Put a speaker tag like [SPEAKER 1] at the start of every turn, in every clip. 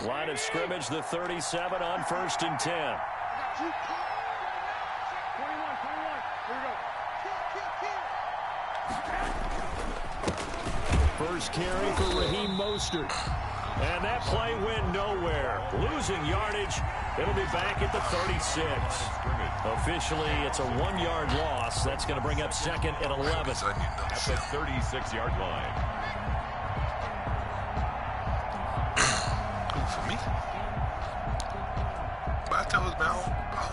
[SPEAKER 1] Line of scrimmage, the 37 on 1st and 10. First carry for Raheem Mostert. And that play went nowhere. Losing yardage. It'll be back at the 36. Officially, it's a 1-yard loss. That's going to bring up 2nd and 11.
[SPEAKER 2] At the 36-yard line. For me? But I told him I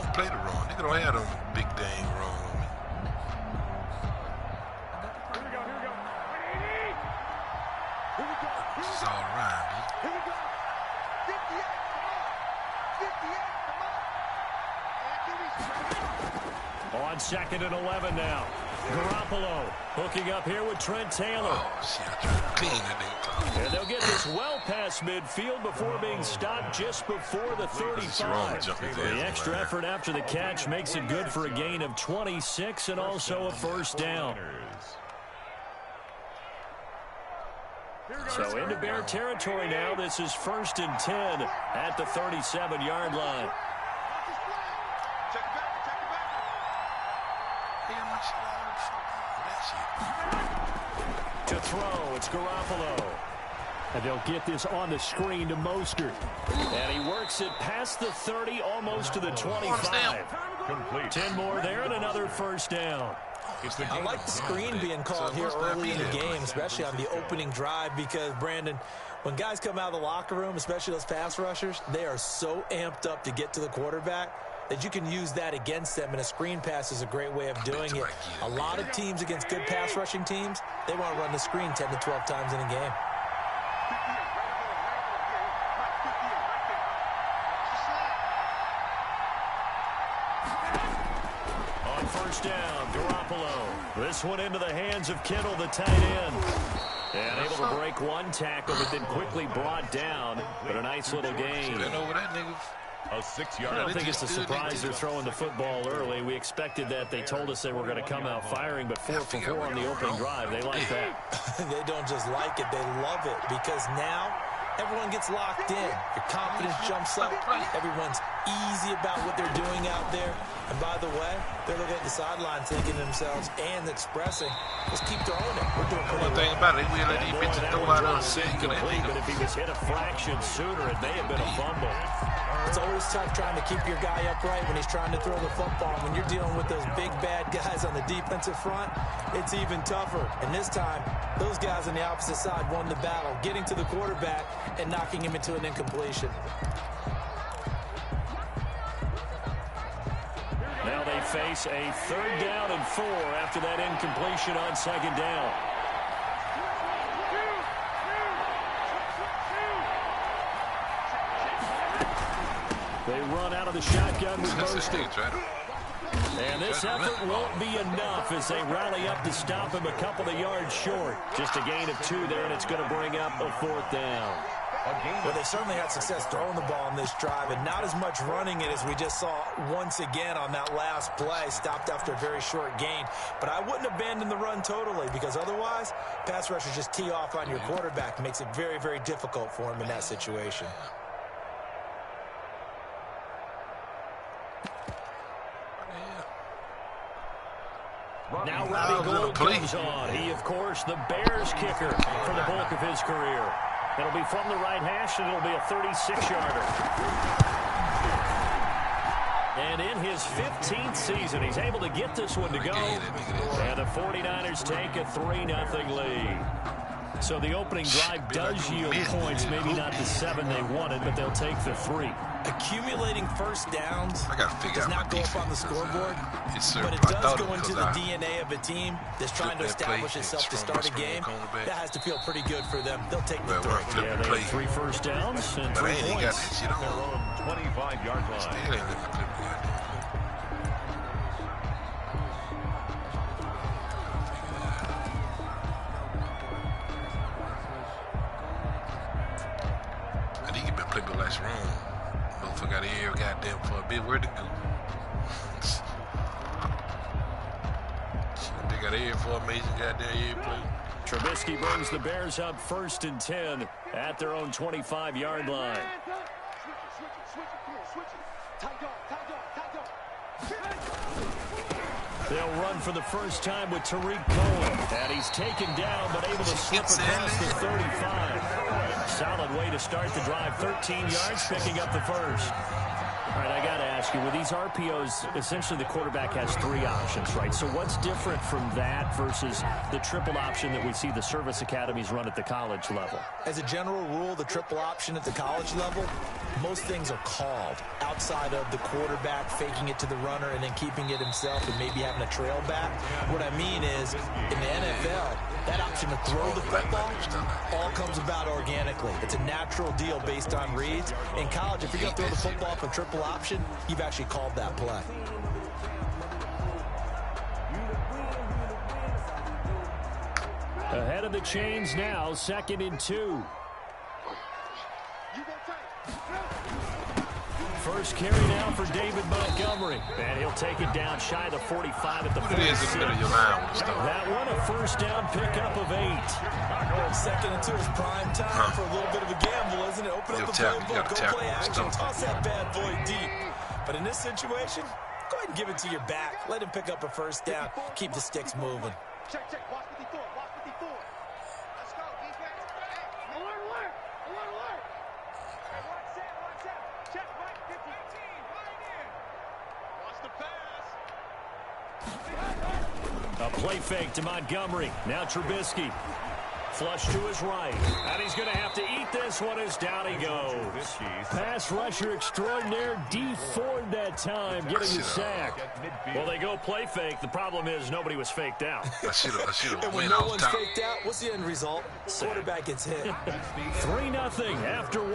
[SPEAKER 2] don't play the wrong. Nigga don't have them big dang wrong on me. This is all around, dude.
[SPEAKER 1] On 2nd and 11 now. Garoppolo hooking up here with Trent Taylor.
[SPEAKER 2] Oh, shit. I tried to clean that nigga.
[SPEAKER 1] And they'll get this well past midfield before being stopped just before the 35. The extra effort after the catch makes it good for a gain of 26 and also a first down. So into Bear territory now. This is 1st and 10 at the 37-yard line. To throw, it's Garoppolo. And they'll get this on the screen to Mostert. And he works it past the 30, almost to the 25. Complete. 10 more there and another first down.
[SPEAKER 3] I like the screen being called here early in the game, especially on the opening drive, because, Brandon, when guys come out of the locker room, especially those pass rushers, they are so amped up to get to the quarterback that you can use that against them, and a screen pass is a great way of doing it. A lot of teams against good pass rushing teams, they want to run the screen 10 to 12 times in a game.
[SPEAKER 1] On first down, Garoppolo. This one into the hands of Kittle, the tight end. And able to break one tackle, but then quickly brought down. But a nice little gain.
[SPEAKER 2] A 6-yard.
[SPEAKER 1] I don't think it's a surprise they're throwing the football early. We expected that. They told us they were going to come out firing, but 4 for 4 on the opening drive. They like that.
[SPEAKER 3] They don't just like it, they love it, because now everyone gets locked in. Your confidence jumps up. Everyone's easy about what they're doing out there. And by the way, they're looking at the sideline thinking to themselves and expressing, let's keep throwing it. We're doing pretty
[SPEAKER 2] well. Thing about it, we let these bitches throw out on the
[SPEAKER 1] but if he was hit a fraction sooner, it may have been a fumble.
[SPEAKER 3] It's always tough trying to keep your guy upright when he's trying to throw the football. When you're dealing with those big, bad guys on the defensive front, it's even tougher. And this time, those guys on the opposite side won the battle, getting to the quarterback and knocking him into an incompletion.
[SPEAKER 1] Now they face a 3rd down and 4 after that incompletion on 2nd down. They run out of the shotgun with Mostert. And this effort won't be enough as they rally up to stop him a couple of yards short. Just a gain of 2 there, and it's going to bring up a 4th down.
[SPEAKER 3] Well, they certainly had success throwing the ball on this drive, and not as much running it as we just saw once again on that last play, stopped after a very short gain. But I wouldn't abandon the run totally, because otherwise, pass rushers just tee off on your quarterback. It makes it very, very difficult for him in that situation.
[SPEAKER 1] Now Robbie Gould comes on. He, of course, the Bears kicker for the bulk of his career. It'll be from the right hash, and it'll be a 36-yarder. And in his 15th season, he's able to get this one to go. And the 49ers take a 3-0 lead. So the opening drive does yield points, maybe not the 7 they wanted, but they'll take the 3.
[SPEAKER 3] Accumulating first downs does not go up on the scoreboard, but it does go into the DNA of a team that's trying to establish itself to start a game. That has to feel pretty good for them. They'll take the 3.
[SPEAKER 1] Yeah, they have 3 first downs and 3 points.
[SPEAKER 2] Their own 25-yard line. That's wrong. Motherfucker got here goddamn for a bit. Where'd it go? They got here for amazing goddamn year play.
[SPEAKER 1] Trubisky brings the Bears up 1st and 10 at their own 25-yard line. They'll run for the first time with Tariq Cohen. And he's taken down, but able to slip across the 35. Solid way to start the drive. 13 yards, picking up the first. All right, I got to ask you, with these RPOs, essentially the quarterback has 3 options, right? So what's different from that versus the triple option that we see the service academies run at the college level?
[SPEAKER 3] As a general rule, the triple option at the college level, most things are called outside of the quarterback faking it to the runner and then keeping it himself and maybe having a trail back. What I mean is, in the NFL, that option to throw the football all comes about organically. It's a natural deal based on reads. In college, if you're going to throw the football for triple option, you've actually called that play.
[SPEAKER 1] Ahead of the chains now, 2nd and 2. First carry now for David Montgomery. And he'll take it down shy of the 45 at the 46. That one, a first down pickup of 8.
[SPEAKER 3] 2nd and 2 is prime time for a little bit of a gamble, isn't it? Open up the playbook, go play action, toss that bad boy deep. But in this situation, go ahead and give it to your back. Let him pick up a first down. Keep the sticks moving.
[SPEAKER 4] Check. Watch 54. Watch 54. Let's go, defense. Hey, alert. Watch out. Check, right, 15. Watch the pass.
[SPEAKER 1] A play fake to Montgomery. Now Trubisky. Flush to his right. And he's going to have to eat this one as down he goes. Pass rusher extraordinaire. D Ford that time getting the sack. Well, they go play fake. The problem is nobody was faked out.
[SPEAKER 2] I should have.
[SPEAKER 3] And when no one's faked out, what's the end result? Quarterback gets hit.
[SPEAKER 1] 3-0 after 1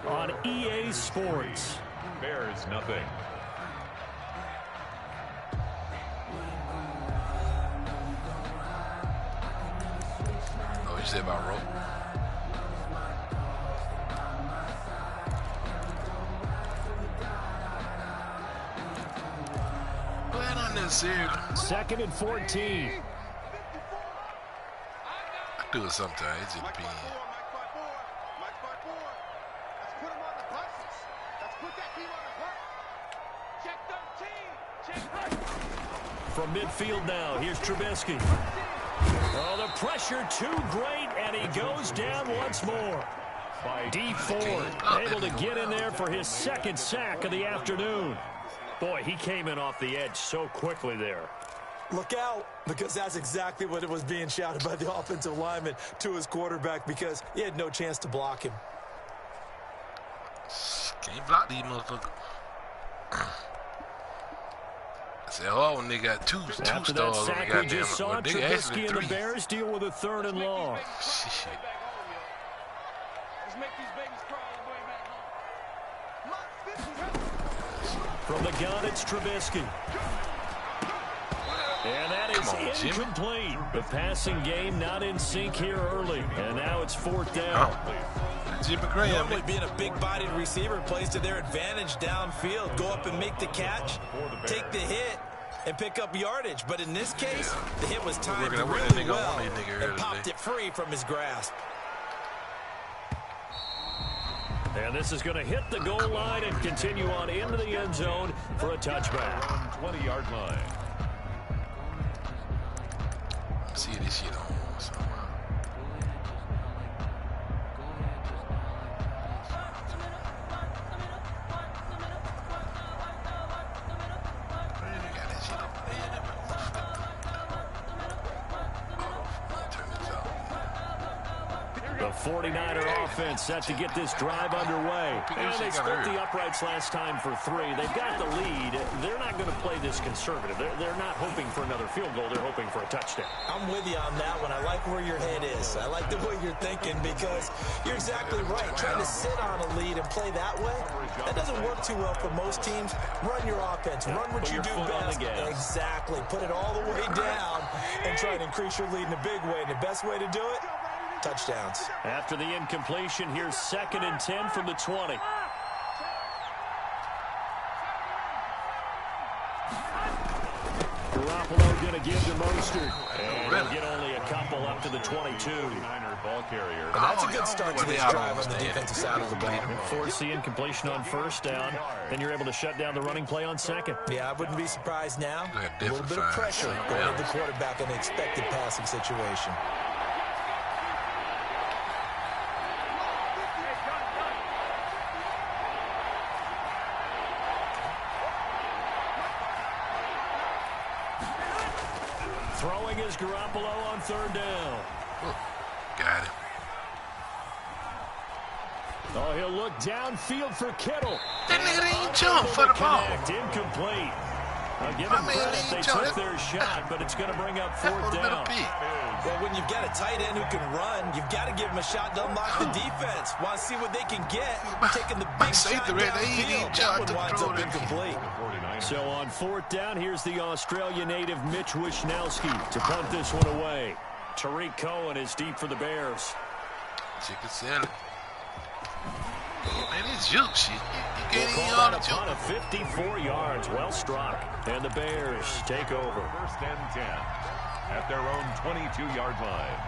[SPEAKER 1] on EA Sports.
[SPEAKER 5] Bears nothing.
[SPEAKER 2] You say about rope? Well, not necessarily.
[SPEAKER 1] 2nd and 14.
[SPEAKER 2] I do it sometimes. It just depends.
[SPEAKER 4] Let's put him on the buses. Let's put that team on the bus. Check 13. Check 13.
[SPEAKER 1] From midfield now, here's Trubisky. Oh, the pressure too great, and he goes down once more. D Ford able to get in there for his 2nd sack of the afternoon. Boy, he came in off the edge so quickly there.
[SPEAKER 3] Look out, because that's exactly what it was being shouted by the offensive lineman to his quarterback, because he had no chance to block him.
[SPEAKER 2] Can't block these motherfuckers. Say, oh, when they got two
[SPEAKER 1] After
[SPEAKER 2] stars
[SPEAKER 1] that
[SPEAKER 2] on
[SPEAKER 1] sack
[SPEAKER 2] the
[SPEAKER 1] we just saw, Trubisky and the
[SPEAKER 2] 3.
[SPEAKER 1] Bears deal with a 3rd and long.
[SPEAKER 2] Shit.
[SPEAKER 4] Let's make these babies cry on the way back home.
[SPEAKER 1] From the gun, it's Trubisky. And that is incomplete. The passing game not in sync here early. And now it's 4th down.
[SPEAKER 3] Normally being a big-bodied receiver plays to their advantage downfield. Go up and make the catch, take the hit, and pick up yardage. But in this case, the hit was timed really well and popped it free from his grasp.
[SPEAKER 1] And this is going to hit the goal line and continue on into the end zone for a touchback.
[SPEAKER 5] 20-yard line.
[SPEAKER 2] See this shit on somewhere.
[SPEAKER 1] The 49er offense set to get this drive underway. And they split the uprights last time for 3. They've got the lead. They're not going to play this conservative. They're not hoping for another field goal. They're hoping for a touchdown.
[SPEAKER 3] I'm with you on that one. I like where your head is. I like the way you're thinking, because you're exactly right. Trying to sit on a lead and play that way, that doesn't work too well for most teams. Run your offense. Run what you do best. Exactly. Put it all the way down and try to increase your lead in a big way. And the best way to do it, touchdowns.
[SPEAKER 1] After the incompletion, here's 2nd and 10 from the 20. Garoppolo going to give to Mostert. And they'll get only a couple up to the 22.
[SPEAKER 5] Ball carrier.
[SPEAKER 3] And that's a good start to this drive on the defensive side of the ball.
[SPEAKER 1] Forcing completion on first down. Then you're able to shut down the running play on second.
[SPEAKER 3] Yeah, I wouldn't be surprised now.
[SPEAKER 2] Yeah,
[SPEAKER 3] A little bit of pressure going to the quarterback in the expected passing situation.
[SPEAKER 1] Throwing is Garoppolo on third down.
[SPEAKER 2] Got it.
[SPEAKER 1] Oh, he'll look downfield for Kittle.
[SPEAKER 2] That nigga didn't jump for the ball.
[SPEAKER 1] Incomplete. I'll give him credit. They took their shot, but it's going to bring up fourth down.
[SPEAKER 3] Well, when you've got a tight end who can run, you've got to give him a shot to unlock the defense. Want to see what they can get. Taking the big shot downfield. That one winds up incomplete.
[SPEAKER 1] So on fourth down, here's the Australia native Mitch Wishnowski to punt this one away. Tariq Cohen is deep for the Bears.
[SPEAKER 2] Chicken salad. Man, it's juke shit. You can't eat all the juke.
[SPEAKER 1] Of 54 yards, well struck. And the Bears take over.
[SPEAKER 5] First and 10 at their own 22-yard line.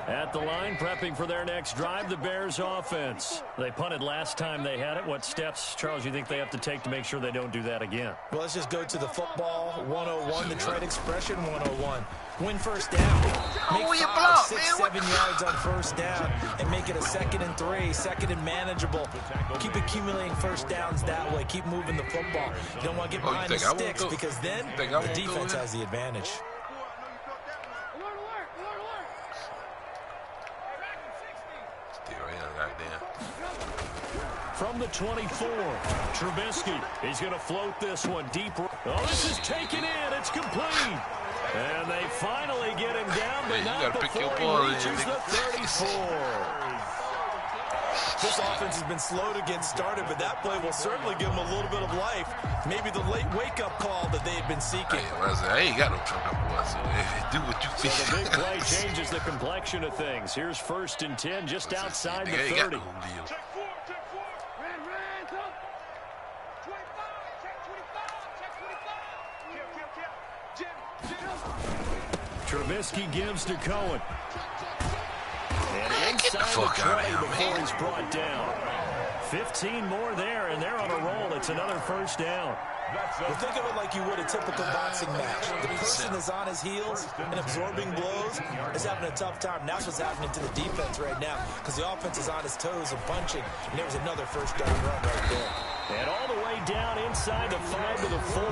[SPEAKER 1] At the line, prepping for their next drive, the Bears offense. They punted last time they had it. What steps, Charles, you think they have to take to make sure they don't do that again?
[SPEAKER 3] Well, let's just go to the football 101, the trade expression 101. Win first down. Make 5, 6, 7 yards on first down and make it a 2nd and 3, 2nd and manageable. Keep accumulating first downs that way. Keep moving the football. You don't want to get behind the sticks because then the defense has the advantage.
[SPEAKER 1] From the 24, Trubisky. He's going to float this one deep. Oh, this is taken in. It's complete. And they finally get him down, but not before he reaches the 34.
[SPEAKER 3] This offense has been slow to get started, but that play will certainly give them a little bit of life. Maybe the late wake-up call that they had been seeking.
[SPEAKER 2] I ain't got no trouble, boy, so do what you feel.
[SPEAKER 1] So the big play changes the complexion of things. Here's first and 10 just outside the 30. Trubisky gives to Cohen. And
[SPEAKER 2] get the fuck out of here,
[SPEAKER 1] before he's brought down. 15 more there, and they're on a roll. It's another first down.
[SPEAKER 3] Well, think of it like you would a typical boxing match. The person is on his heels and absorbing blows is having a tough time. That's what's happening to the defense right now because the offense is on his toes and punching, and there was another first down run right there.
[SPEAKER 1] And all the way down inside the 5 to the 4.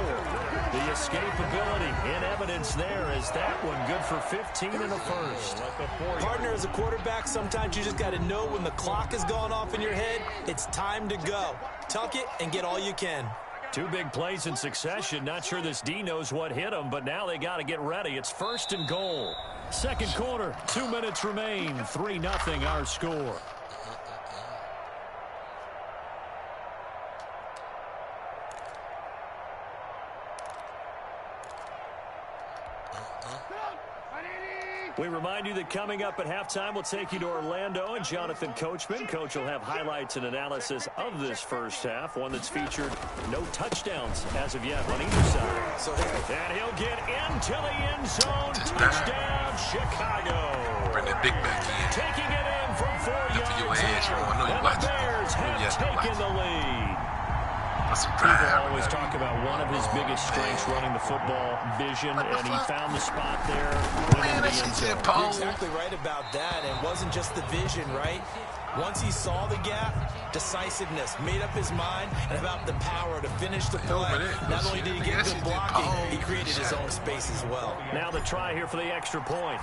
[SPEAKER 1] The escapability in evidence there is that one good for 15 and a first.
[SPEAKER 3] Partner, as a quarterback, sometimes you just got to know when the clock has gone off in your head, it's time to go. Tuck it and get all you can.
[SPEAKER 1] Two big plays in succession. Not sure this D knows what hit him, but now they got to get ready. It's first and goal. Second quarter, 2 minutes remain. 3-0 our score. We remind you that coming up at halftime, we'll take you to Orlando and Jonathan Coachman. Coach will have highlights and analysis of this first half, one that's featured no touchdowns as of yet on either side. And he'll get into the end zone. Touchdown, Chicago.
[SPEAKER 2] Bring that big back in.
[SPEAKER 1] Taking it in from 4 yards out. And the Bears have taken the lead. People always talk about one of his biggest strengths running the football, vision, and he found the spot there.
[SPEAKER 2] Man, that shit said
[SPEAKER 3] You're exactly right about that. It wasn't just the vision, right? Once he saw the gap, decisiveness, made up his mind, and about the power to finish the play. Not only did he get good blocking, he created his own space as well.
[SPEAKER 1] Now the try here for the extra point.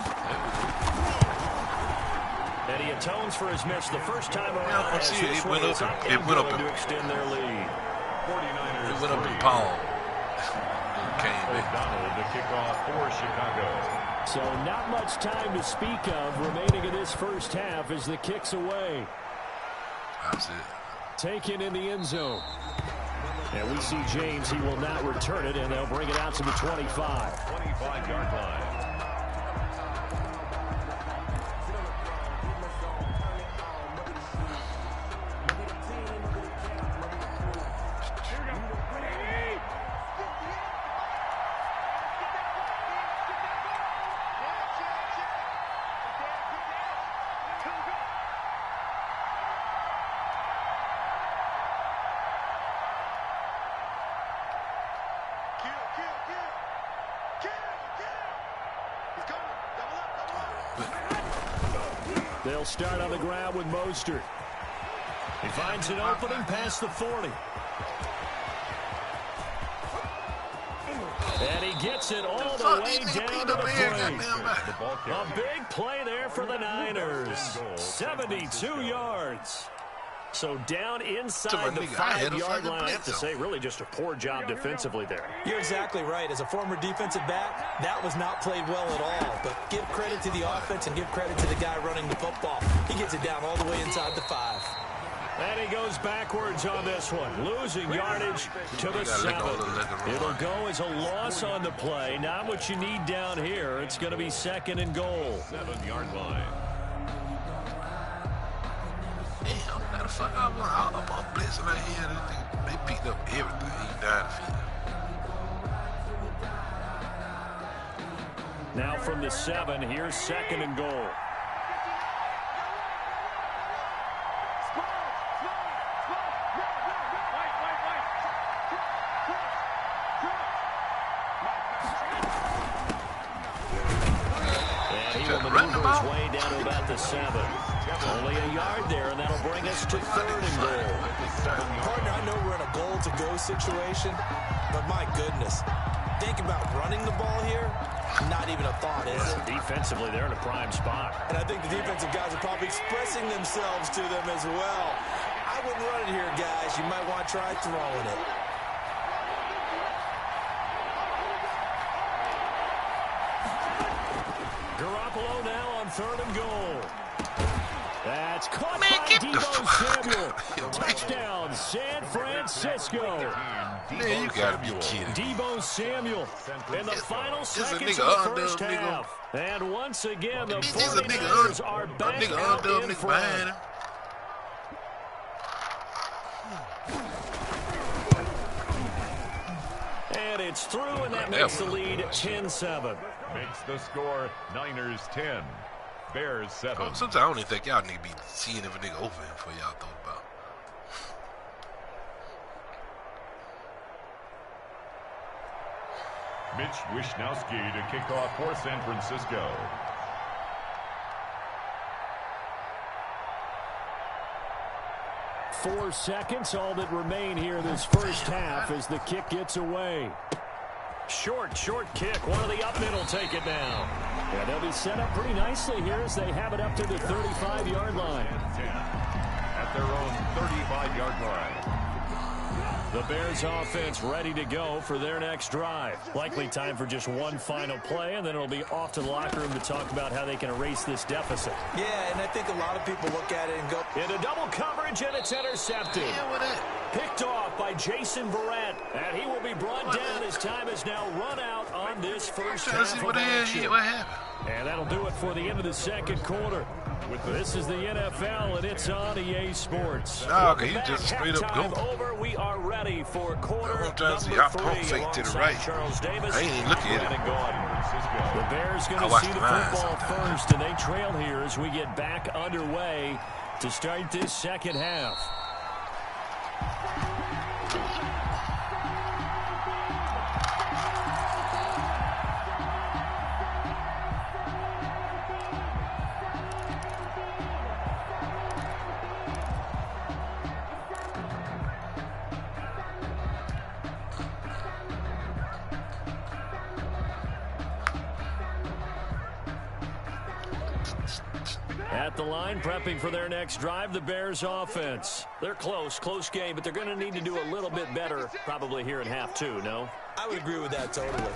[SPEAKER 1] And he atones for his miss the first time around.
[SPEAKER 2] It went up
[SPEAKER 1] to extend their lead.
[SPEAKER 5] 49ers.
[SPEAKER 2] It went up in palm.
[SPEAKER 5] O'Donnell to kick off for Chicago.
[SPEAKER 1] So not much time to speak of remaining in this first half as the kick's away.
[SPEAKER 2] That's it.
[SPEAKER 1] Taken in the end zone. And we see James, he will not return it, and they'll bring it out to the 25.
[SPEAKER 5] 25-yard line.
[SPEAKER 1] They'll start on the ground with Mostert. He finds an opening past the 40. And he gets it all the way down to the plate. A big play there for the Niners. 72 yards. So down inside the 5-yard line. I have to say, really just a poor job defensively there.
[SPEAKER 3] You're exactly right. As a former defensive back, that was not played well at all. But give credit to the offense and give credit to the guy running the football. He gets it down all the way inside the 5.
[SPEAKER 1] And he goes backwards on this one, losing yardage to the 7. It'll go as a loss on the play. Not what you need down here. It's going to be 2nd and goal.
[SPEAKER 5] 7-yard line.
[SPEAKER 2] Damn, how the fuck I want up on blitzing right here? They picked up everything. He died for
[SPEAKER 1] Now from the 7, here's 2nd and goal. His way down to about the 7. Only a yard there, and that'll bring us to 3rd and goal.
[SPEAKER 3] Partner, I know we're in a goal-to-go situation, but my goodness, think about running the ball here. Not even a thought, is it?
[SPEAKER 1] Defensively, they're in a prime spot.
[SPEAKER 3] And I think the defensive guys are probably expressing themselves to them as well. I wouldn't run it here, guys. You might want to try throwing it.
[SPEAKER 1] Garoppolo now on 3rd and goal. That's caught by Deebo Samuel. Touchdown, San Francisco.
[SPEAKER 2] Man, you gotta be kidding.
[SPEAKER 1] Deebo Samuel in the final seconds of the first half. And once again, the 49ers are back out in front. And it's through, and that makes the lead 10-7.
[SPEAKER 5] Makes the score Niners 10, Bears 7.
[SPEAKER 2] Sometimes I don't even think y'all need to be seeing if a nigga open for y'all thought about.
[SPEAKER 5] Mitch Wishnowsky to kick off for San Francisco.
[SPEAKER 1] Four seconds, all that remain here this first half as the kick gets away. Short kick. One of the up middle take it now. Yeah, they'll be set up pretty nicely here as they have it up to the 35-yard line.
[SPEAKER 5] At their own 35-yard line.
[SPEAKER 1] The Bears offense ready to go for their next drive. Likely time for just one final play, and then it'll be off to the locker room to talk about how they can erase this deficit.
[SPEAKER 3] Yeah, and I think a lot of people look at it and go,
[SPEAKER 1] into double coverage, and it's intercepted. Picked off by Jason Verrett, and he will be brought down as time has now run out on this first half of action.
[SPEAKER 2] What happened?
[SPEAKER 1] And that'll do it for the end of the second quarter. This is the NFL, and it's on EA Sports.
[SPEAKER 2] No, okay, you just straight up go.
[SPEAKER 1] Over. We are ready for quarter number 3.
[SPEAKER 2] Fake to the right.
[SPEAKER 1] Charles Davis.
[SPEAKER 2] I ain't even looking at it.
[SPEAKER 1] The Bears going to see the football first, and they trail here as we get back underway to start this second half. At the line, prepping for their next drive, the Bears offense. They're close game, but they're going to need to do a little bit better probably here in half 2, no?
[SPEAKER 3] I would agree with that totally.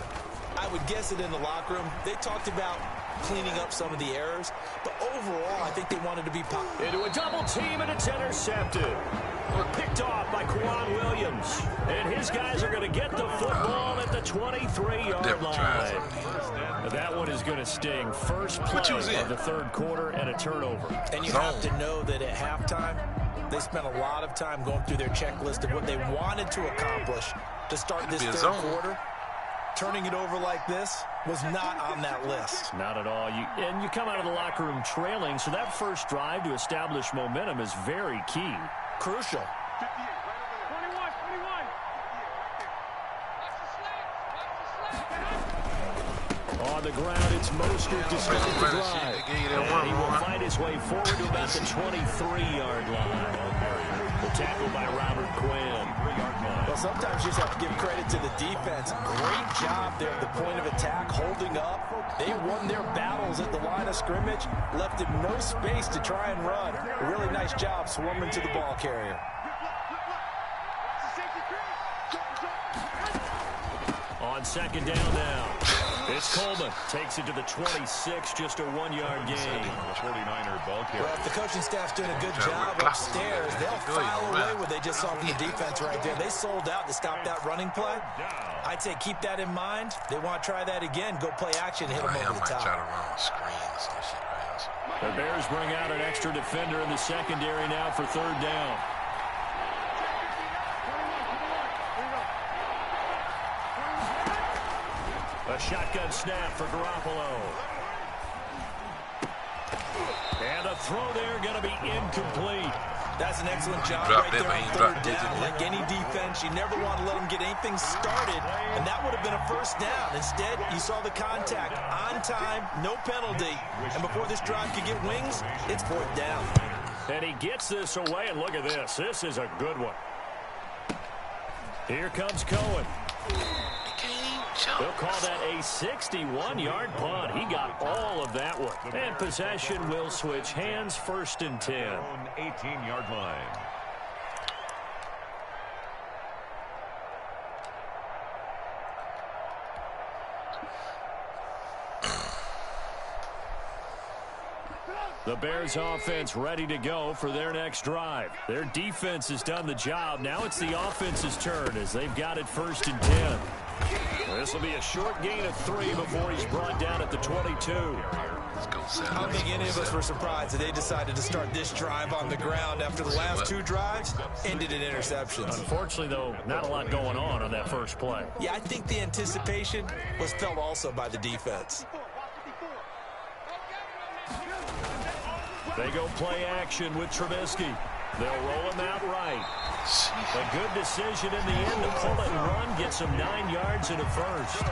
[SPEAKER 3] I would guess it in the locker room. They talked about cleaning up some of the errors, but overall, I think they wanted to be
[SPEAKER 1] into a double team, and it's intercepted. Picked off by Quan Williams. And his guys are going to get the football at the 23-yard line. That one is going to sting. First play of the third quarter and a turnover.
[SPEAKER 3] And you have to know that at halftime, they spent a lot of time going through their checklist of what they wanted to accomplish to start this third quarter. Turning it over like this was not on that list.
[SPEAKER 1] Not at all. And you come out of the locker room trailing, so that first drive to establish momentum is very key.
[SPEAKER 3] Crucial.
[SPEAKER 1] 21. On On the ground, it's Mostert to start the drive. And he will find his way forward to about the 23-yard line. The tackle by Robert Quinn.
[SPEAKER 3] Well, sometimes you just have to give credit to the defense. Great job there at the point of attack, holding up. They won their battles at the line of scrimmage, left him no space to try and run. A really nice job swarming to the ball carrier.
[SPEAKER 1] On second down now, it's Coleman. Takes it to the 26, just a 1-yard gain.
[SPEAKER 5] 49er ball carrier.
[SPEAKER 3] Well, if the coaching staff's doing a good job upstairs, they'll file away what they just saw from the defense right there. They sold out to stop that running play. I'd say keep that in mind. They want to try that again. Go play action, hit them over the top.
[SPEAKER 2] Try to run on screens and shit, right?
[SPEAKER 1] The Bears bring out an extra defender in the secondary now for third down. A shotgun snap for Garoppolo. And a throw there going to be incomplete.
[SPEAKER 3] That's an excellent job right there on third down. Like any defense, you never want to let them get anything started, and that would have been a first down. Instead, you saw the contact on time, no penalty, and before this drive could get wings, it's fourth down.
[SPEAKER 1] And he gets this away, and look at this. This is a good one. Here comes Cohen. They'll call that a 61-yard punt. He got all of that one. And possession will switch hands, first and 10.
[SPEAKER 5] 18-yard line.
[SPEAKER 1] The Bears offense ready to go for their next drive. Their defense has done the job. Now it's the offense's turn as they've got it first and 10. This will be a short gain of 3 before he's brought down at the 22.
[SPEAKER 3] I don't think any of us were surprised that they decided to start this drive on the ground after the last 2 drives ended in interceptions.
[SPEAKER 1] Unfortunately, though, not a lot going on that first play.
[SPEAKER 3] Yeah, I think the anticipation was felt also by the defense.
[SPEAKER 1] They go play action with Trubisky. They'll roll him out right. A good decision in the end to pull it and run, gets him 9 yards and a first.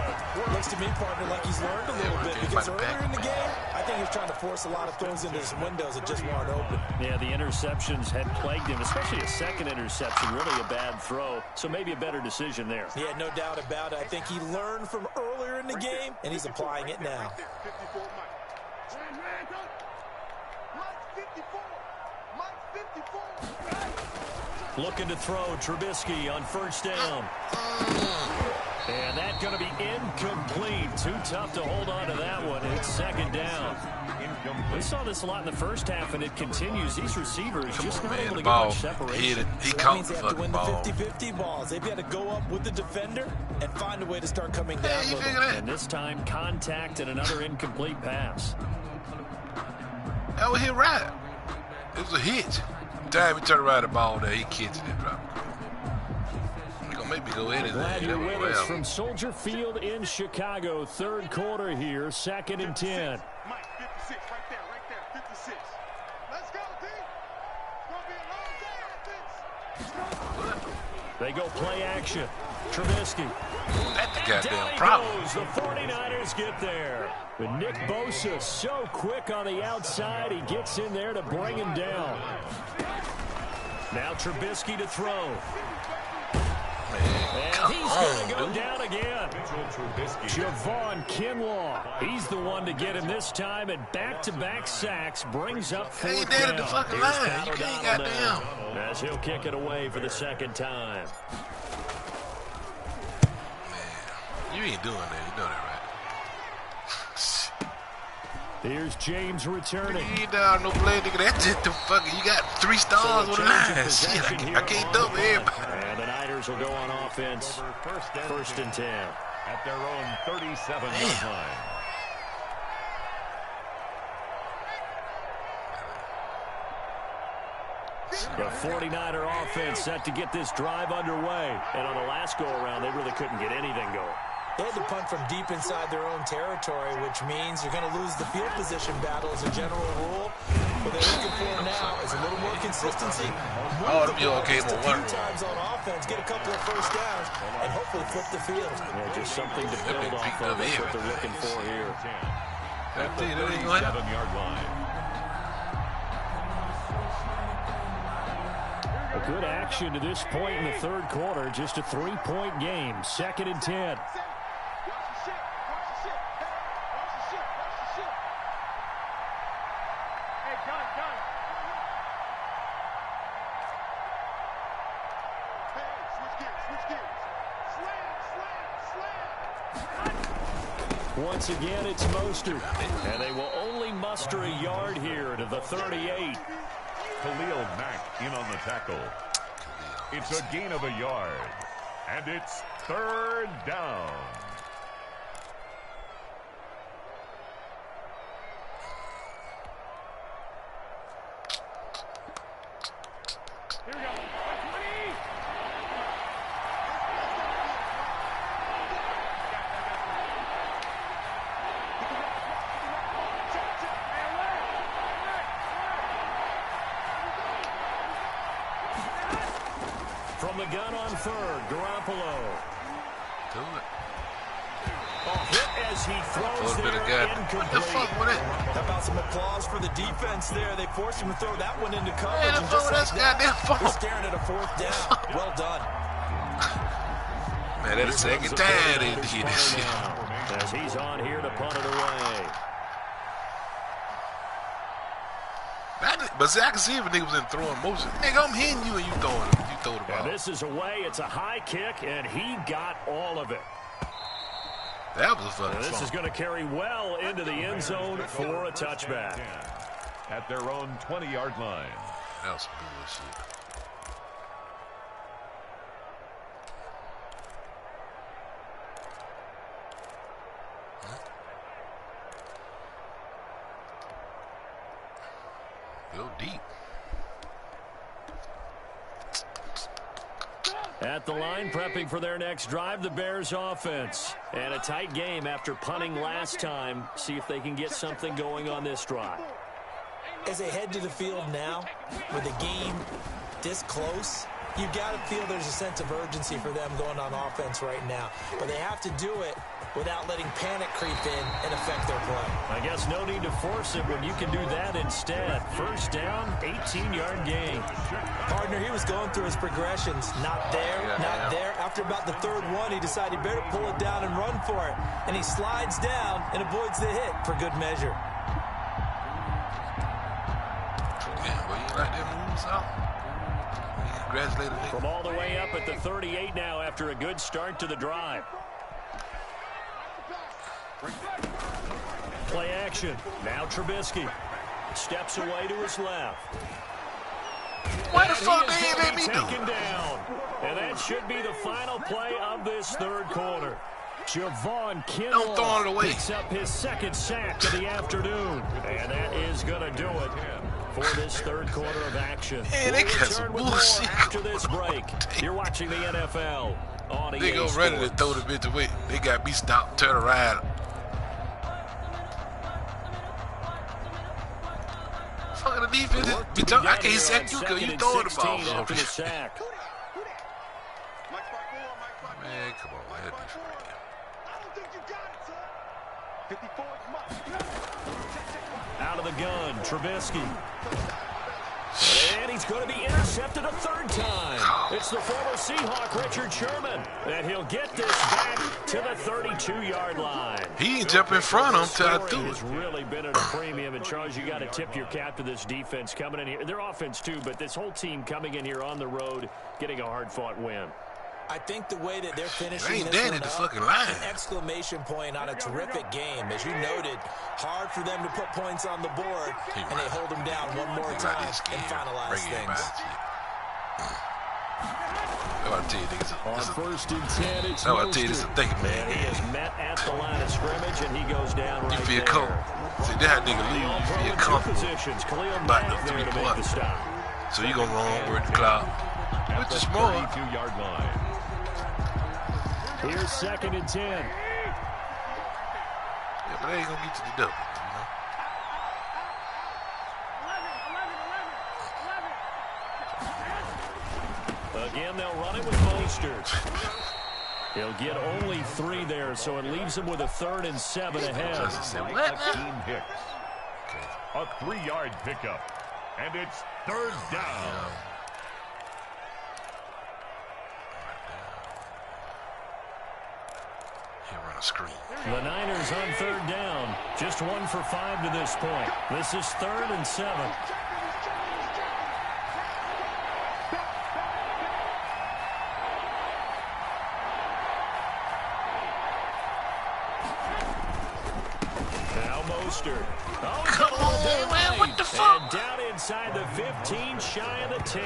[SPEAKER 3] Looks to me, partner, like he's learned a little bit because earlier in the game, I think he was trying to force a lot of throws into his windows that just weren't open.
[SPEAKER 1] Yeah, the interceptions had plagued him, especially a second interception, really a bad throw. So maybe a better decision there.
[SPEAKER 3] Yeah, no doubt about it. I think he learned from earlier in the game, and he's applying it now.
[SPEAKER 1] Looking to throw Trubisky on first down. And that's going to be incomplete. Too tough to hold on to that one. It's second down. We saw this a lot in the first half, and it continues. These receivers just not able to get much separation.
[SPEAKER 2] He
[SPEAKER 3] that
[SPEAKER 2] caught
[SPEAKER 3] means
[SPEAKER 2] the
[SPEAKER 3] they have to
[SPEAKER 2] fucking
[SPEAKER 3] win
[SPEAKER 2] ball.
[SPEAKER 3] the 50-50 balls. They've got to go up with the defender and find a way to start coming down with them.
[SPEAKER 1] And this time, contact and another incomplete pass.
[SPEAKER 2] That was hit right. It was a hit. Time he turned around the ball there, he catches it, drop. He gonna make me go in
[SPEAKER 1] Glad you're with us
[SPEAKER 2] well.
[SPEAKER 1] from Soldier Field in Chicago. Third quarter here, second and 10.
[SPEAKER 4] Mike, 56, right there, 56. Let's go, D. It's gonna be a long day, offense.
[SPEAKER 1] They go play action. Trubisky.
[SPEAKER 2] That's the
[SPEAKER 1] Down
[SPEAKER 2] goddamn
[SPEAKER 1] he
[SPEAKER 2] problem.
[SPEAKER 1] goes. The 49ers get there. But Nick Bosa so quick on the outside, he gets in there to bring him down. Now Trubisky to throw. And he's going to go down again. Javon Kinlaw. He's the one to get him this time, and back-to-back sacks brings up fourth down.
[SPEAKER 2] He the fucking
[SPEAKER 1] Here's
[SPEAKER 2] line.
[SPEAKER 1] Pat
[SPEAKER 2] You can't
[SPEAKER 1] O'Donnell
[SPEAKER 2] goddamn.
[SPEAKER 1] now, as he'll kick it away for the second time.
[SPEAKER 2] You ain't doing that. You know that, right?
[SPEAKER 1] Here's James returning.
[SPEAKER 2] You ain't down no play, nigga. That's just the fucking. You got 3 stars on the line. Shit, I can't double everybody.
[SPEAKER 1] And the Niners will go on offense. First and 10.
[SPEAKER 5] At their own 37-yard line.
[SPEAKER 1] The 49er offense set to get this drive underway. And on the last go-around, they really couldn't get anything going.
[SPEAKER 3] They had to punt from deep inside their own territory, which means you're going to lose the field position battle as a general rule. What they're looking for now is a little more consistency.
[SPEAKER 2] Oh, to be okay,
[SPEAKER 3] just a few times on offense, get a couple of first downs, and hopefully flip the field.
[SPEAKER 1] Yeah, just something to build off of. That's what they're looking for here.
[SPEAKER 2] At the 37-yard line.
[SPEAKER 1] A good action to this point in the third quarter. Just a 3-point game. 2nd and 10. Once again, it's Mostert. And they will only muster a yard here to the 38.
[SPEAKER 5] Khalil Mack in on the tackle. It's a gain of a yard. And it's 3rd down.
[SPEAKER 4] Here we go.
[SPEAKER 1] From the gun on 3rd, Garoppolo.
[SPEAKER 2] Do it.
[SPEAKER 1] A hit as he throws there, incomplete.
[SPEAKER 2] What the fuck was that?
[SPEAKER 3] How about some applause for the defense there? They forced him to throw that one into coverage.
[SPEAKER 2] Man,
[SPEAKER 3] And just
[SPEAKER 2] that's
[SPEAKER 3] like that,
[SPEAKER 2] goddamn fault.
[SPEAKER 3] we're staring at a 4th down. Well done.
[SPEAKER 2] Man, that's the 2nd time they did this shit.
[SPEAKER 1] As he's on here to punt it away.
[SPEAKER 2] But see, I can see if a nigga was in throwing motion. Nigga, I'm hitting you and you throwing it. You throw the ball.
[SPEAKER 1] And this is away. It's a high kick, and he got all of it.
[SPEAKER 2] That was a fucking
[SPEAKER 1] This is going to carry well into the end zone for a touchback.
[SPEAKER 5] At their own 20-yard line.
[SPEAKER 2] That was bullshit. Go deep.
[SPEAKER 1] At the line, prepping for their next drive, the Bears offense. And a tight game after punting last time. See if they can get something going on this drive.
[SPEAKER 3] As they head to the field now, with the game this close, you've got to feel there's a sense of urgency for them going on offense right now. But they have to do it without letting panic creep in and affect their play.
[SPEAKER 1] I guess no need to force it when you can do that instead. 1st down, 18-yard gain.
[SPEAKER 3] Partner, he was going through his progressions. Not there, not there. After about the 3rd one, he decided he better pull it down and run for it. And he slides down and avoids the hit for good measure.
[SPEAKER 2] Yeah, well, you like them moves out? Congratulated me.
[SPEAKER 1] From all the way up at the 38 now after a good start to the drive. Play action. Now Trubisky steps away to his left.
[SPEAKER 2] What the fuck they ain't let me do?
[SPEAKER 1] Taken down. And that should be the final play of this 3rd quarter. Javon Kinlaw picks up his 2nd sack of the afternoon. And that is going to do it for this 3rd quarter of action.
[SPEAKER 2] Man, they got some bullshit.
[SPEAKER 1] After this break, you're watching the NFL on EA
[SPEAKER 2] They go ready to throw the bitch away. They got me stopped, turn around. Fucking the defense. I can't sack you because you throwing the ball.
[SPEAKER 1] After the sack.
[SPEAKER 2] Man, come on, man.
[SPEAKER 1] Out of the gun, Trubisky. And he's going to be intercepted a 3rd time. It's the former Seahawk, Richard Sherman. And he'll get this back to the 32-yard line.
[SPEAKER 2] He ain't jump in front of him till I threw it.
[SPEAKER 1] It's really been at a premium. And, Charles, you got to tip your cap to this defense coming in here. Their offense, too, but this whole team coming in here on the road, getting a hard-fought win.
[SPEAKER 3] I think the way that they're finishing
[SPEAKER 2] ain't
[SPEAKER 3] this
[SPEAKER 2] dead
[SPEAKER 3] one
[SPEAKER 2] at the
[SPEAKER 3] up,
[SPEAKER 2] fucking line.
[SPEAKER 3] an exclamation point on a terrific game. As you noted, hard for them to put points on the board, and they hold them down one more time and finalize things.
[SPEAKER 2] I'll tell you, niggas.
[SPEAKER 1] On 1st and 10, it's
[SPEAKER 2] I'll tell you, this is a thinking man.
[SPEAKER 1] And he is met at the line of scrimmage, and he goes down right
[SPEAKER 2] You feel
[SPEAKER 1] there.
[SPEAKER 2] comfortable. See, that nigga leave, you feel comfortable about the 3 points. So you gonna run with the cloud, which is small.
[SPEAKER 5] 32-yard line.
[SPEAKER 1] Here's 2nd and 10.
[SPEAKER 2] Yeah, but they ain't gonna get you the double, you know.
[SPEAKER 1] Again, they'll run it with Mostert. He'll get only 3 there, so it leaves him with a 3rd and 7 ahead.
[SPEAKER 5] Hakeem Hicks. A 3-yard pickup. And it's 3rd down.
[SPEAKER 2] He'll run a screen.
[SPEAKER 1] The Niners on 3rd down. Just 1 for 5 to this point. This is 3rd and 7. Now Mostert. Oh,
[SPEAKER 2] come on, man, what the fuck?
[SPEAKER 1] And down inside the 15, shy of the 10.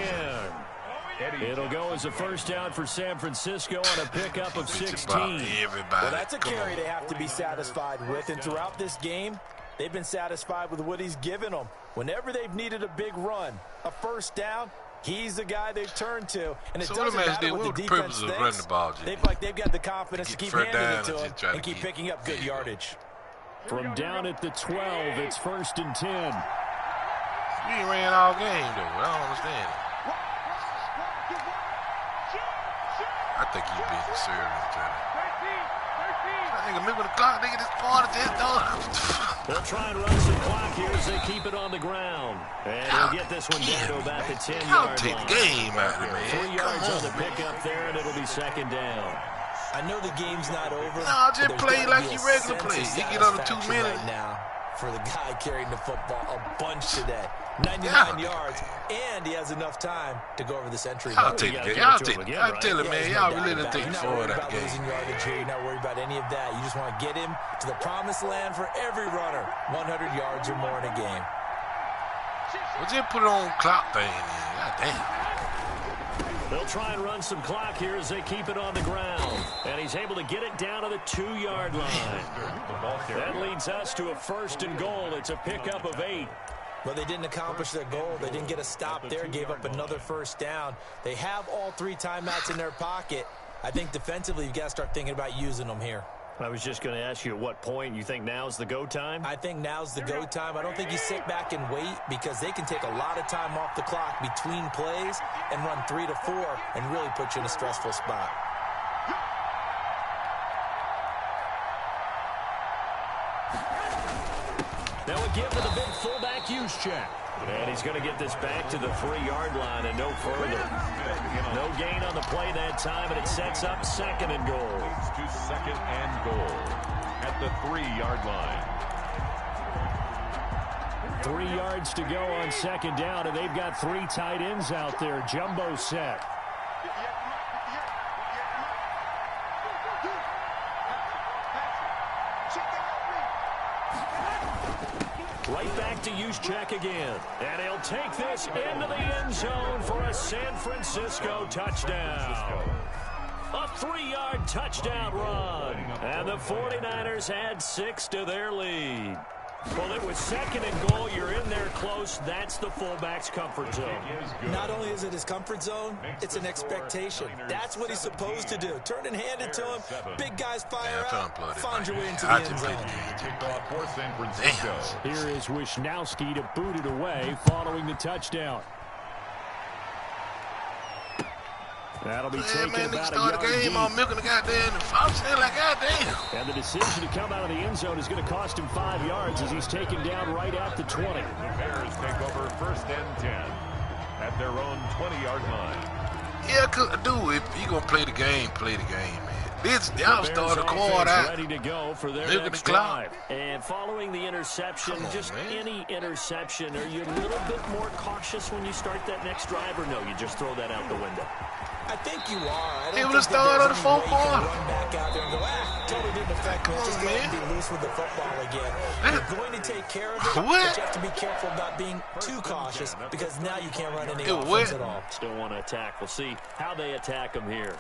[SPEAKER 1] It'll go as a 1st down for San Francisco on a pickup of 16.
[SPEAKER 3] Well, that's a carry they have to be satisfied with. And throughout this game, they've been satisfied with what he's given them. Whenever they've needed a big run, a 1st down, he's the guy they've turned to. And it doesn't matter what the defense thinks.
[SPEAKER 2] Running the ball,
[SPEAKER 3] they've got the confidence to keep handing it to him and keep picking up good yardage.
[SPEAKER 1] From down at the 12, it's 1st and 10.
[SPEAKER 2] We ain't ran all game, though. I don't understand it. I think he's being serious. I think I'm milking the clock. Nigga, this part of this, though.
[SPEAKER 1] They'll try and run some clock here as they keep it on the ground. And they'll get this one down to about the 10-yard line.
[SPEAKER 2] I'll take the game out of it, man.
[SPEAKER 1] 3 yards on the pickup there, and it'll be 2nd down.
[SPEAKER 3] I know the game's not over.
[SPEAKER 2] No, just play like you regular play. You get under 2 minutes.
[SPEAKER 3] Right now for the guy carrying the football a bunch today. 99 yards, and he has enough time to go over this entry.
[SPEAKER 2] I'll take it. I'll take it. I'll tell him, man. Y'all really didn't think forward that game.
[SPEAKER 3] Losing yardage here. You're not worried about any of that. You just want to get him to the promised land for every runner. 100 yards or more in a game.
[SPEAKER 2] Well, just put it on clock thing. God damn.
[SPEAKER 1] They'll try and run some clock here as they keep it on the ground. And he's able to get it down to the 2-yard line. That leads us to a 1st and goal. It's a pickup of 8.
[SPEAKER 3] Well, they didn't accomplish their goal. They didn't get a stop there, gave up another 1st down. They have all 3 timeouts in their pocket. I think defensively you've got to start thinking about using them here.
[SPEAKER 1] I was just going to ask you at what point you think now's the go time?
[SPEAKER 3] I think now's the go time. I don't think you sit back and wait because they can take a lot of time off the clock between plays and run 3 to 4 and really put you in a stressful spot.
[SPEAKER 1] Now a give to the big fullback use check. And he's going to get this back to the 3-yard line and no further. No gain on the play that time, and it sets up 2nd and goal.
[SPEAKER 5] Leads to 2nd and goal at the 3-yard line.
[SPEAKER 1] 3 yards to go on 2nd down, and they've got 3 tight ends out there. Jumbo set. Right back to Juszczyk again. And he'll take this into the end zone for a San Francisco touchdown. A 3-yard touchdown run. And the 49ers add 6 to their lead. Well, it was 2nd and goal. You're in there close. That's the fullback's comfort zone.
[SPEAKER 3] Not only is it his comfort zone, it's an expectation. That's what he's supposed to do. Turn and hand it to him. Big guys fire out. Find your way into the end zone.
[SPEAKER 5] Kickoff for San Francisco.
[SPEAKER 1] Here is Wisnowski to boot it away following the touchdown. That'll be taken about a yard deep.
[SPEAKER 2] I'm milking the goddamn. I'm saying like goddamn.
[SPEAKER 1] And the decision to come out of the end zone is going to cost him 5 yards as he's taken down right at the 20.
[SPEAKER 5] The Bears take over 1st and 10 at their own 20-yard line.
[SPEAKER 2] Yeah, dude, if you gonna play the game, man. Y'all start the quarter out.
[SPEAKER 1] Ready to go for their next drive. And following the interception, any interception, are you a little bit more cautious when you start that next drive, or no, you just throw that out the window?
[SPEAKER 3] I think you are.
[SPEAKER 2] He would have started on the 4th quarter.
[SPEAKER 3] Run back out there and go, totally didn't affect me. Just go ahead and be loose with the football again. You're going to take care of it, but you have to be careful about being too cautious because now you can't run any offense at all.
[SPEAKER 1] Still want to attack. We'll see how they attack him here.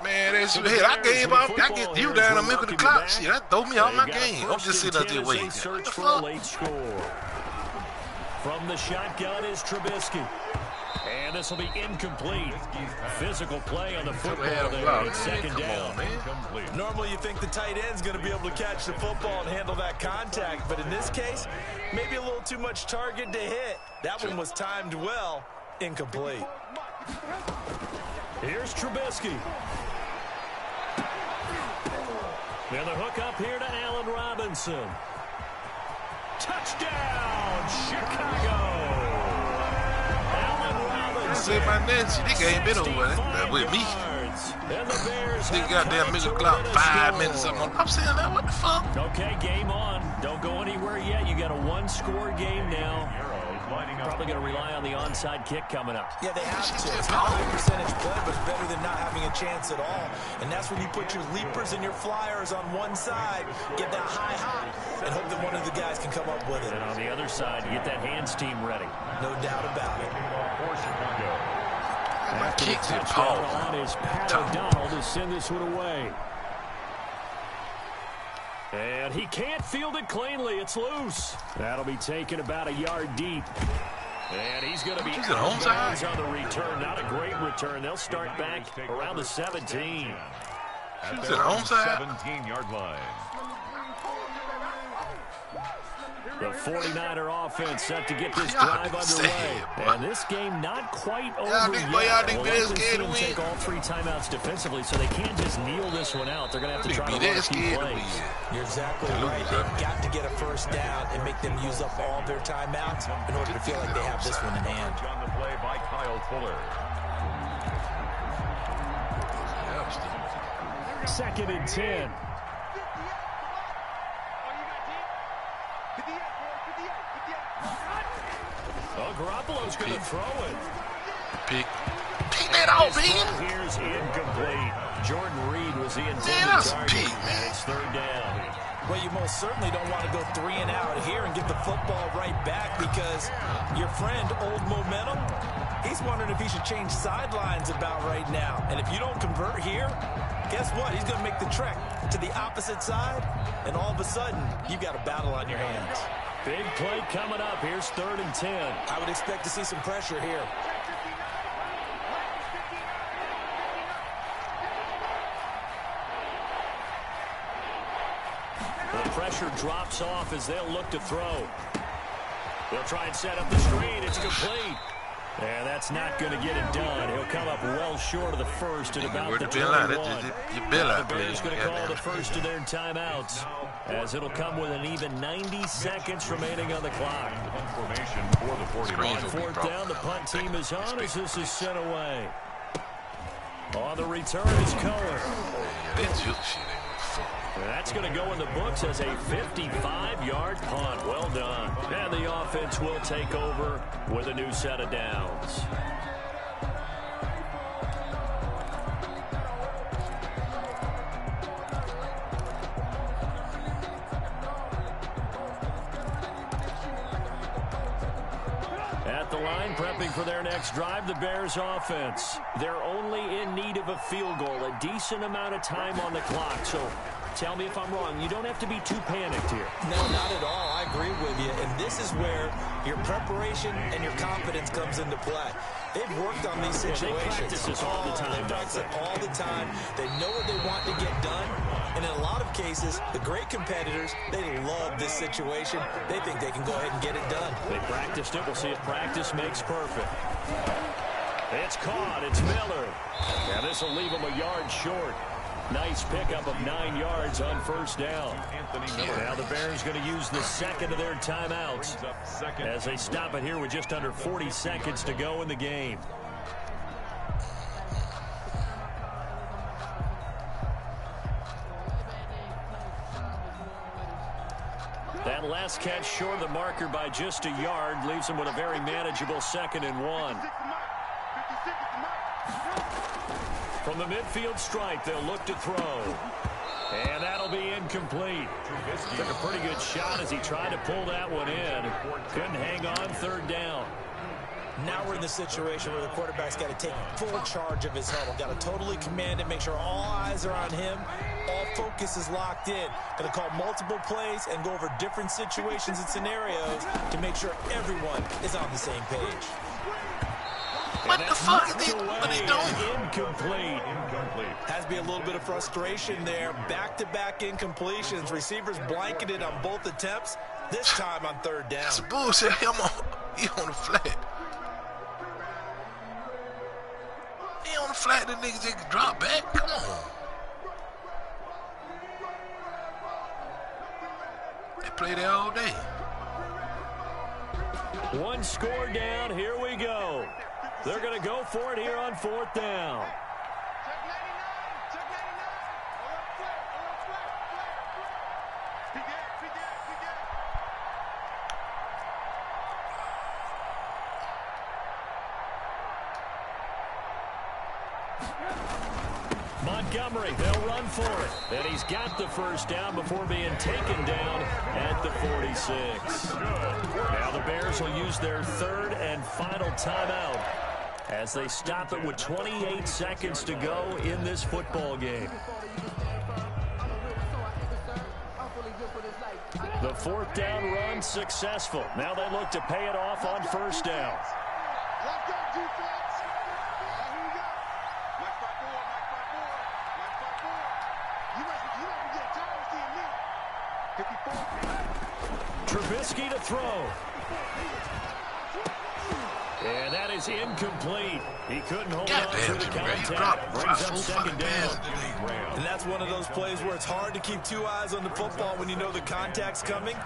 [SPEAKER 2] Man, that's hit. I gave up. I get you down. I'm milking the clock. Shit, that throw me out my game. I'm just sitting out there waiting.
[SPEAKER 1] Search for a late score. From the shotgun is Trubisky. And this will be incomplete. Physical play on the football there. It's 2nd down.
[SPEAKER 3] Normally you think the tight end's going to be able to catch the football and handle that contact, but in this case, maybe a little too much target to hit. That one was timed well, incomplete.
[SPEAKER 1] Here's Trubisky. And the hook up here to Allen Robinson. Touchdown, Chicago. Allen Robinson.
[SPEAKER 2] Say my Nancy, they ain't been over there with me. They goddamn middle clock 5 minutes up. I'm saying that, what the fuck?
[SPEAKER 1] Okay, game on. Don't go anywhere yet. You got a one-score game now. Probably going to rely on the onside kick coming up.
[SPEAKER 3] Yeah, they have to. It's not a high percentage play, but it's better than not having a chance at all. And that's when you put your leapers and your flyers on one side, get that high hop, and hope that one of the guys can come up with it.
[SPEAKER 1] And on the other side, you get that hands team ready.
[SPEAKER 3] No doubt about it.
[SPEAKER 2] My kicks in Paul.
[SPEAKER 1] On is Pat O'Donnell to send this one away. And he can't field it cleanly. It's loose. That'll be taken about a yard deep. And he's going to be
[SPEAKER 2] out of bounds
[SPEAKER 1] on the return. Not a great return. They'll start back around the 17.
[SPEAKER 2] At their own
[SPEAKER 5] 17-yard line.
[SPEAKER 1] The 49er offense set to get this drive underway. And this game not quite over yet. Well, let's see them take all 3 timeouts defensively, so they can't just kneel this one out. They're going to have to try to run a few plays.
[SPEAKER 3] You're exactly right. They've got to get a first down and make them use up all their timeouts in order to feel like they have this one in hand.
[SPEAKER 5] On the play by Kyle Fuller.
[SPEAKER 1] 2nd and 10. Oh, Garoppolo's going to throw it.
[SPEAKER 2] Pick that off, man.
[SPEAKER 1] Here's incomplete. Jordan Reed was the intended target. And it's 3rd down.
[SPEAKER 3] Well, you most certainly don't want to go 3 and out here and get the football right back because your friend, Old Momentum, he's wondering if he should change sidelines about right now. And if you don't convert here, guess what? He's going to make the trek to the opposite side, and all of a sudden, you've got a battle on your hands.
[SPEAKER 1] Big play coming up. Here's 3rd and 10.
[SPEAKER 3] I would expect to see some pressure here.
[SPEAKER 1] The pressure drops off as they'll look to throw. They'll try and set up the screen. It's complete. And that's not going to get it done. He'll come up well short of the first at about the 21. The Bears going to call the first of their timeouts, as it'll come with an even 90 seconds remaining on the clock.
[SPEAKER 5] Formation for the 49ers.
[SPEAKER 1] On 4th down, the punt team is on as this is sent away. On the return is Cohen. That's going to go in the books as a 55-yard punt. Well done. And the offense will take over with a new set of downs. At the line, prepping for their next drive, the Bears offense. They're only in need of a field goal, a decent amount of time on the clock. So tell me if I'm wrong. You don't have to be too panicked here.
[SPEAKER 3] No, not at all. I agree with you. And this is where your preparation and your confidence comes into play. They've worked on these situations.
[SPEAKER 1] They practice this all the time.
[SPEAKER 3] They practice it all the time. They know what they want to get done. And in a lot of cases, the great competitors, they love this situation. They think they can go ahead and get it done.
[SPEAKER 1] They practiced it. We'll see if practice makes perfect. It's caught. It's Miller. And this will leave him a yard short. Nice pickup of 9 yards on 1st down. Now the Bears going to use the 2nd of their timeouts as they stop it here with just under 40 seconds to go in the game. That last catch short of the marker by just a yard leaves him with a very manageable 2nd and 1. From the midfield stripe, they'll look to throw. And that'll be incomplete. Took a pretty good shot as he tried to pull that one in. Couldn't hang on 3rd down.
[SPEAKER 3] Now we're in the situation where the quarterback's got to take full charge of his huddle. Got to totally command it, make sure all eyes are on him. All focus is locked in. Going to call multiple plays and go over different situations and scenarios to make sure everyone is on the same page.
[SPEAKER 2] What the fuck are they doing?
[SPEAKER 1] Incomplete.
[SPEAKER 3] Has to be a little bit of frustration there. Back-to-back incompletions. Receivers blanketed on both attempts. This time on 3rd down.
[SPEAKER 2] That's bullshit. He on the flat. flat the niggas that can drop back. Come on. They play there all day.
[SPEAKER 1] One score down. Here we go. They're going to go for it here on 4th down. Montgomery, they'll run for it. And he's got the first down before being taken down at the 46. Now the Bears will use their 3rd and final timeout as they stop it with 28 seconds to go in this football game. The 4th down run successful. Now they look to pay it off on 1st down. Trubisky to throw. And that is incomplete. He couldn't hold on to the contact. Brings up 2nd down.
[SPEAKER 3] And that's one of those plays where it's hard to keep 2 eyes on the football when you know the contact's coming,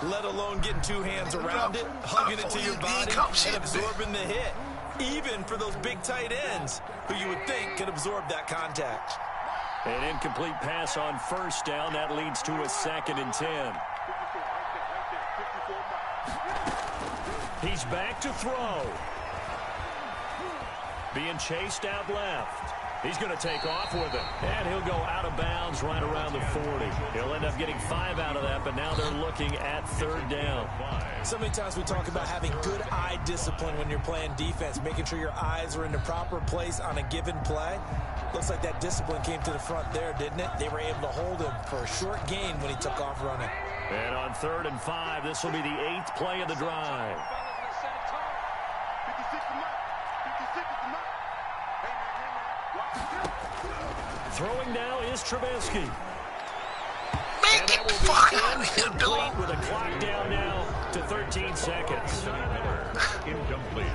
[SPEAKER 3] let alone getting 2 hands around it, hugging it to your body, and absorbing the hit. Even for those big tight ends who you would think could absorb that contact.
[SPEAKER 1] An incomplete pass on 1st down. That leads to a 2nd and 10. He's back to throw. Being chased out left. He's going to take off with it. And he'll go out of bounds right around the 40. He'll end up getting 5 out of that, but now they're looking at 3rd down.
[SPEAKER 3] So many times we talk about having good eye discipline when you're playing defense, making sure your eyes are in the proper place on a given play. Looks like that discipline came to the front there, didn't it? They were able to hold him for a short gain when he took off running.
[SPEAKER 1] And on 3rd and 5, this will be the 8th play of the drive. Throwing now is Trubisky.
[SPEAKER 2] Man, get the fuck out of here, dude.
[SPEAKER 1] With a clock down now to 13 seconds.
[SPEAKER 5] Incomplete.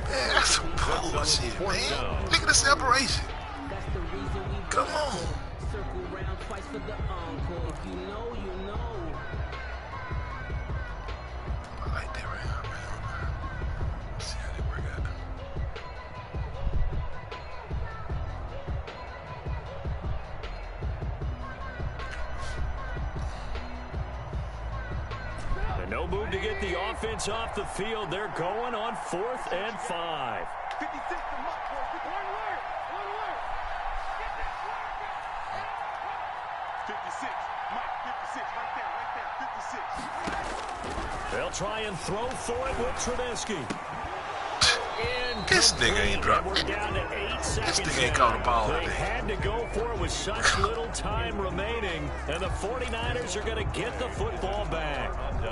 [SPEAKER 2] Man, that's some bullshit, man. Look at the separation. Come on. I like that right now, man. Let's see how they work out.
[SPEAKER 1] And no move to get the offense off the field. They're going on 4th and 5.
[SPEAKER 4] 56 to Muck, boys. One word. 56. Mike, 56. Right there. 56.
[SPEAKER 1] They'll try and throw for it with Trubisky.
[SPEAKER 2] This nigga ain't dropping.
[SPEAKER 1] We're down to 8 seconds.
[SPEAKER 2] This nigga ain't caught a ball
[SPEAKER 1] They
[SPEAKER 2] today.
[SPEAKER 1] had to go for it with such little time remaining, and the 49ers are going to get the football back. The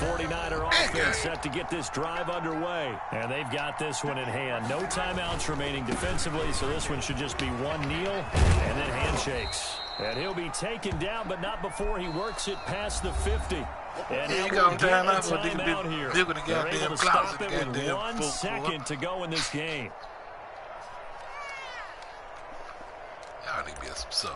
[SPEAKER 1] 49er offense set to get this drive underway, and they've got this one in hand. No timeouts remaining defensively, so this one should just be one kneel and then handshakes. And he'll be taken down, but not before he works it past the 50. And
[SPEAKER 2] Yeah, you
[SPEAKER 1] now
[SPEAKER 2] got
[SPEAKER 1] we'll
[SPEAKER 2] time
[SPEAKER 1] get
[SPEAKER 2] out for
[SPEAKER 1] a timeout here.
[SPEAKER 2] they're gonna
[SPEAKER 1] They're
[SPEAKER 2] goddamn
[SPEAKER 1] able to
[SPEAKER 2] clouds
[SPEAKER 1] stop
[SPEAKER 2] in
[SPEAKER 1] it
[SPEAKER 2] the
[SPEAKER 1] with
[SPEAKER 2] goddamn
[SPEAKER 1] 1
[SPEAKER 2] full
[SPEAKER 1] second to go in this game.
[SPEAKER 2] Y'all need to be some supper.